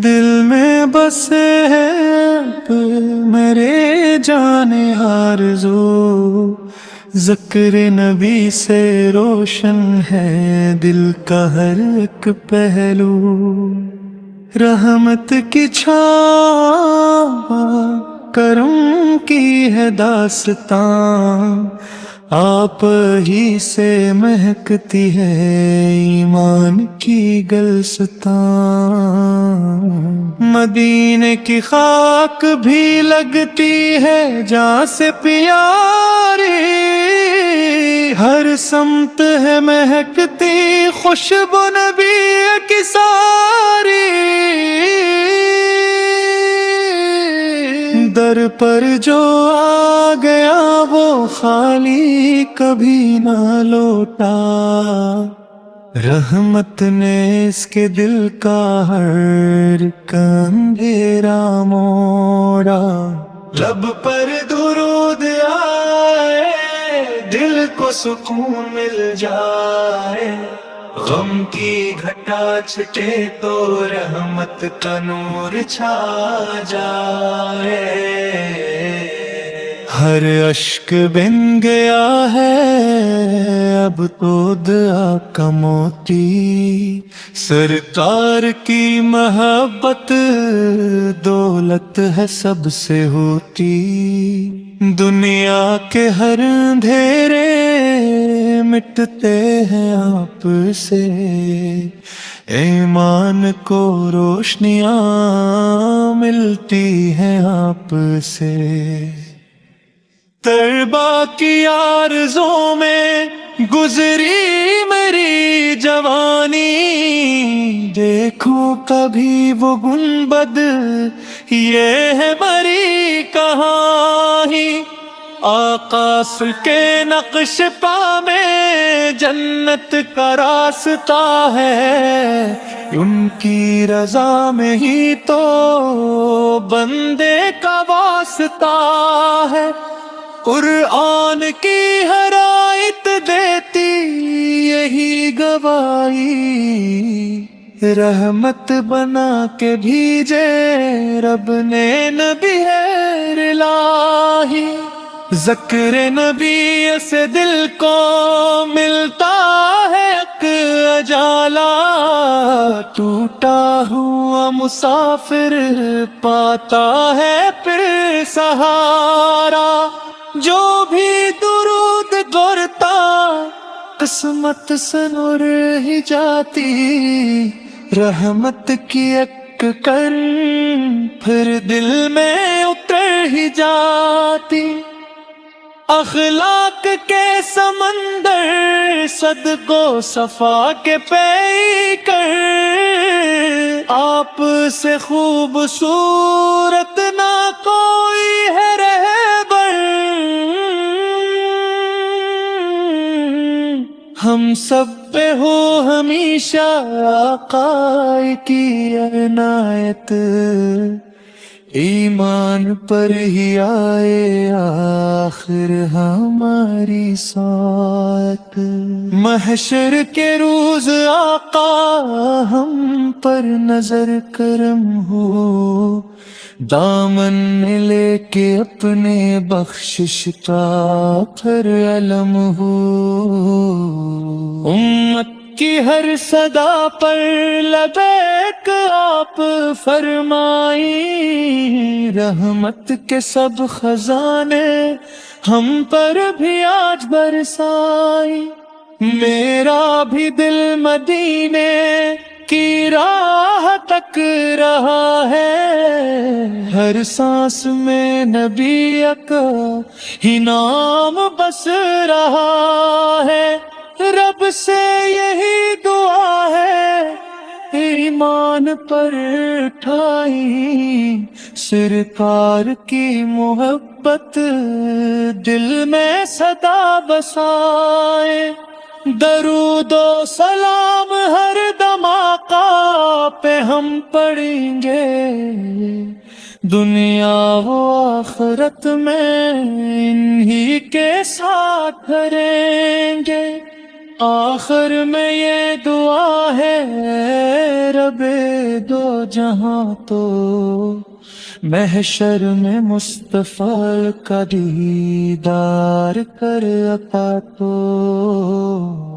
دل میں بسے ہے اب میرے جانے آرزو، ذکر نبی سے روشن ہے دل کا ہر ایک پہلو، رحمت کی چھاؤں کرم کی ہے داستاں، آپ ہی سے مہکتی ہے ایمان کی گلستاں، مدینے کی خاک بھی لگتی ہے جہاں سے پیاری، ہر سمت ہے مہکتی خوشبو نبی کی ساری، در پر جو آ گیا وہ خالی کبھی نہ لوٹا، رحمت نے اس کے دل کا ہر اندھیرا موڑا، لب پر درود آئے دل کو سکون مل جائے، غم کی گھٹا چھٹے تو رحمت کا نور چھا جائے، ہر اشک بن گیا ہے اب تو دعا کا موتی، سرکار کی محبت دولت ہے سب سے ہوتی، دنیا کے ہر اندھیرے مٹتے ہیں آپ سے، ایمان کو روشنیاں ملتی ہیں آپ سے، تربا کی آرزوں میں گزری میری جوانی، دیکھوں کبھی وہ گنبد یہ ہے میری کہانی، آقاس کے نقش پا میں جنت کا راستہ ہے، ان کی رضا میں ہی تو بندے کا واسطہ ہے، قرآن کی ہر آیت دیتی یہی گواہی، رحمت بنا کے بھیجے رب نے نبی ہے الہی، ذکر نبی سے دل کو ملتا ہے ایک اجالا، ٹوٹا ہوا مسافر پاتا ہے پھر سہارا، جو بھی درود گرتا قسمت سے نور ہی جاتی، رحمت کی ایک کرن پھر دل میں اتر ہی جاتی، اخلاق کے سمندر صدق و صفا کے پے کر، آپ سے خوبصورت نہ کوئی ہے رہبر، ہم سب پہ ہو ہمیشہ آقا کی عنایت، ایمان پر ہی آئے آخر ہماری ساتھ، محشر کے روز آقا ہم پر نظر کرم ہو، دامن لے کے اپنے بخشش کا پھر علم ہو، امت کی ہر صدا پر لبیک آپ فرمائی، رحمت کے سب خزانے ہم پر بھی آج برسائی، میرا بھی دل مدینے کی راہ تک رہا ہے، ہر سانس میں نبی کا ہی نام بس رہا ہے، رب سے یہی دعا ہے ایمان پر اٹھائی، سرکار کی محبت دل میں سدا بسائے، درود و سلام ہر دم آقا پہ ہم پڑھیں گے، دنیا و آخرت میں انہی کے ساتھ ٹھہریں گے. آخر میں یہ دعا ہے رب دو جہاں تو محشر میں مصطفیٰ کا دیدار کر عطا تو.